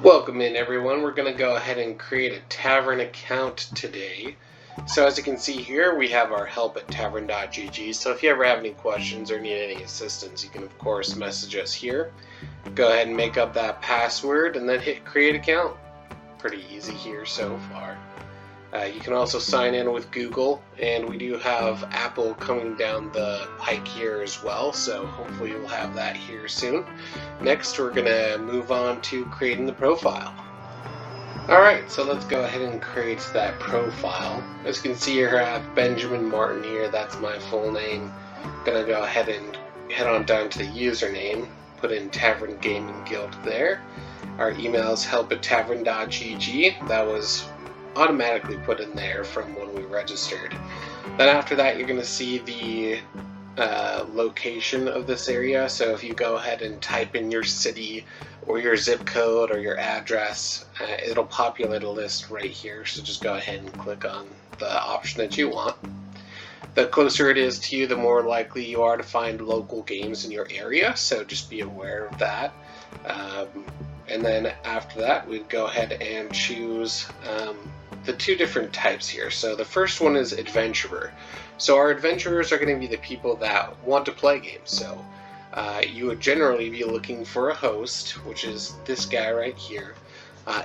Welcome in everyone. We're going to go ahead and create a Tavern account today. So as you can see here, we have our help at tavern.gg. So if you ever have any questions or need any assistance, you can of course message us here. Go ahead and make up that password and then hit create account. Pretty easy here so far. You can also sign in with Google, and we do have Apple coming down the pike here as well, so hopefully we'll have that here soon. Next, we're going to move on to creating the profile. Alright, so let's go ahead and create that profile. As you can see here, I have Benjamin Martin here, that's my full name. Gonna go ahead and head on down to the username, put in Tavern Gaming Guild there. Our email is help@tavern.gg. That was automatically put in there from when we registered. Then after that, you're going to see the location of this area. So if you go ahead and type in your city or your zip code or your address, it'll populate a list right here. So just go ahead and click on the option that you want. The closer it is to you, the more likely you are to find local games in your area. So just be aware of that. And then after that, we'd go ahead and choose the two different types here. So the first one is adventurer. So our adventurers are going to be the people that want to play games. So you would generally be looking for a host, which is this guy right here.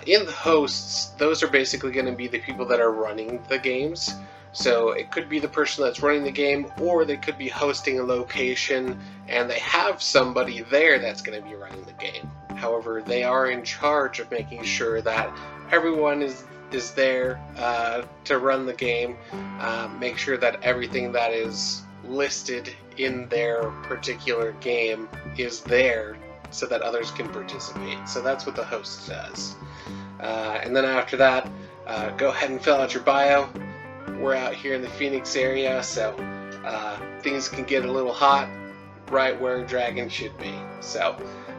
In the hosts, those are basically going to be the people that are running the games. So it could be the person that's running the game, or they could be hosting a location and they have somebody there that's going to be running the game. However, they are in charge of making sure that everyone is there to run the game, make sure that everything that is listed in their particular game is there so that others can participate. So that's what the host does. And then after that, go ahead and fill out your bio. We're out here in the Phoenix area, so things can get a little hot right where Dragon should be. So,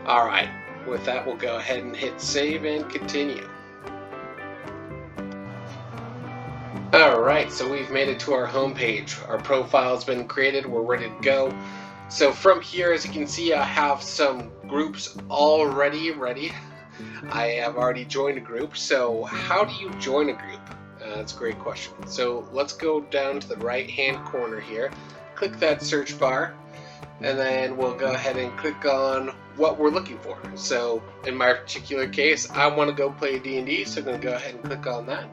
alright, with that we'll go ahead and hit save and continue. Alright, so we've made it to our home page. Our profile's been created, we're ready to go. So from here, as you can see, I have some groups already ready. I have already joined a group, so how do you join a group? That's a great question. So let's go down to the right hand corner here, click that search bar, and then we'll go ahead and click on what we're looking for. So in my particular case, I want to go play D&D, so I'm going to go ahead and click on that.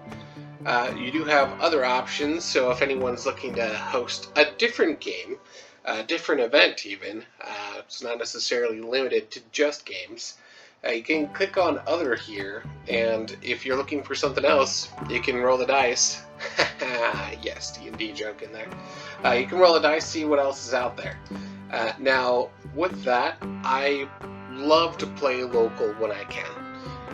You do have other options, so if anyone's looking to host a different game, a different event even, it's not necessarily limited to just games, you can click on other here, and if you're looking for something else, you can roll the dice. Yes, D&D joke in there. You can roll the dice, see what else is out there. Now, with that, I love to play local when I can.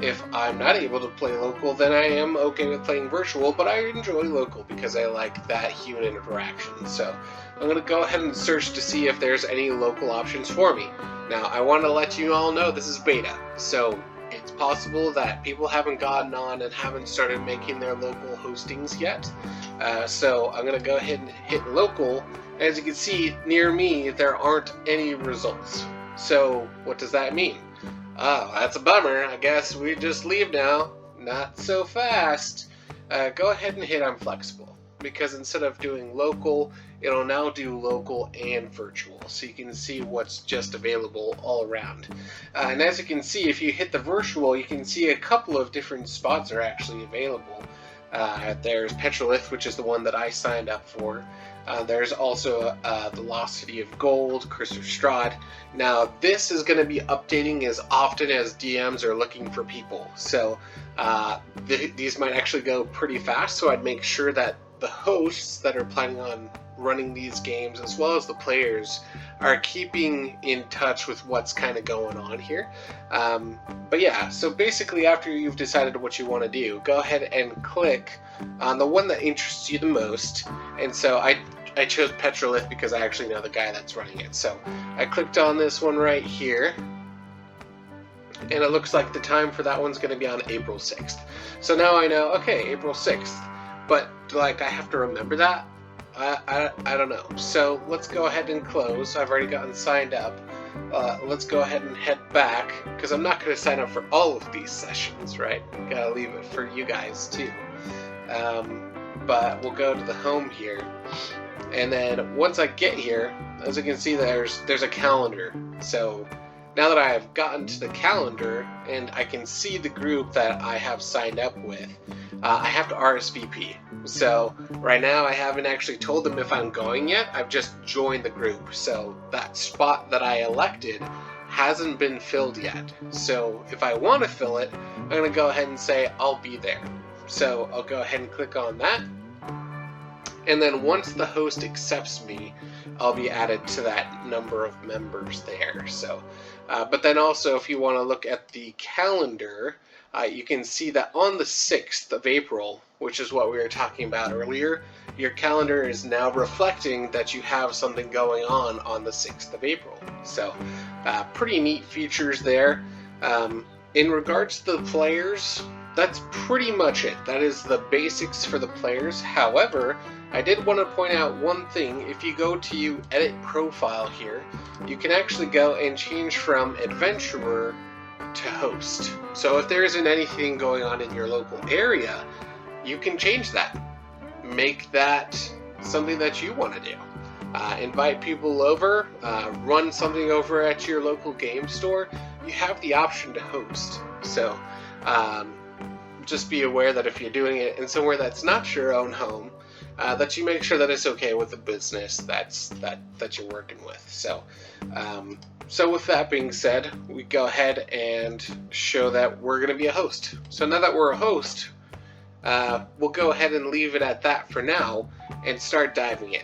If I'm not able to play local, then I am okay with playing virtual, but I enjoy local because I like that human interaction. So I'm going to go ahead and search to see if there's any local options for me. Now, I want to let you all know this is beta, so it's possible that people haven't gotten on and haven't started making their local hostings yet. So I'm going to go ahead and hit local. As you can see, near me, there aren't any results. So what does that mean? Oh, that's a bummer. I guess we just leave now. Not so fast. Go ahead and hit I'm flexible, because instead of doing local, it'll now do local and virtual, so you can see what's just available all around. And as you can see, if you hit the virtual, you can see a couple of different spots are actually available. There's Petrolith, which is the one that I signed up for. There's also the Lost City of Gold, Curse of Strahd. Now, this is going to be updating as often as DMs are looking for people. So these might actually go pretty fast, so I'd make sure that the hosts that are planning on running these games, as well as the players, are keeping in touch with what's kind of going on here. But yeah, so basically after you've decided what you want to do, go ahead and click on the one that interests you the most. And so I chose Petrolith because I actually know the guy that's running it. So I clicked on this one right here, and it looks like the time for that one's going to be on April 6th. So now I know, okay, April 6th. But, like, I have to remember that? I don't know. So let's go ahead and close. I've already gotten signed up. Let's go ahead and head back, because I'm not going to sign up for all of these sessions, right? Gotta leave it for you guys too. But we'll go to the home here, and then once I get here, as you can see, there's a calendar. So now that I have gotten to the calendar and I can see the group that I have signed up with, I have to RSVP. So right now I haven't actually told them if I'm going yet. I've just joined the group. So that spot that I elected hasn't been filled yet. So if I want to fill it, I'm going to go ahead and say I'll be there. So I'll go ahead and click on that. And then once the host accepts me, I'll be added to that number of members there. So, but then also if you want to look at the calendar, you can see that on the 6th of April, which is what we were talking about earlier, your calendar is now reflecting that you have something going on the 6th of April. So pretty neat features there. In regards to the players, that's pretty much it. That is the basics for the players. However, I did want to point out one thing. If you go to edit profile here, you can actually go and change from adventurer to host. So if there isn't anything going on in your local area, you can change that. Make that something that you want to do. Invite people over, run something over at your local game store. You have the option to host. So just be aware that if you're doing it in somewhere that's not your own home, that you make sure that it's okay with the business that you're working with. So, so with that being said, we go ahead and show that we're going to be a host. So now that we're a host, we'll go ahead and leave it at that for now and start diving in.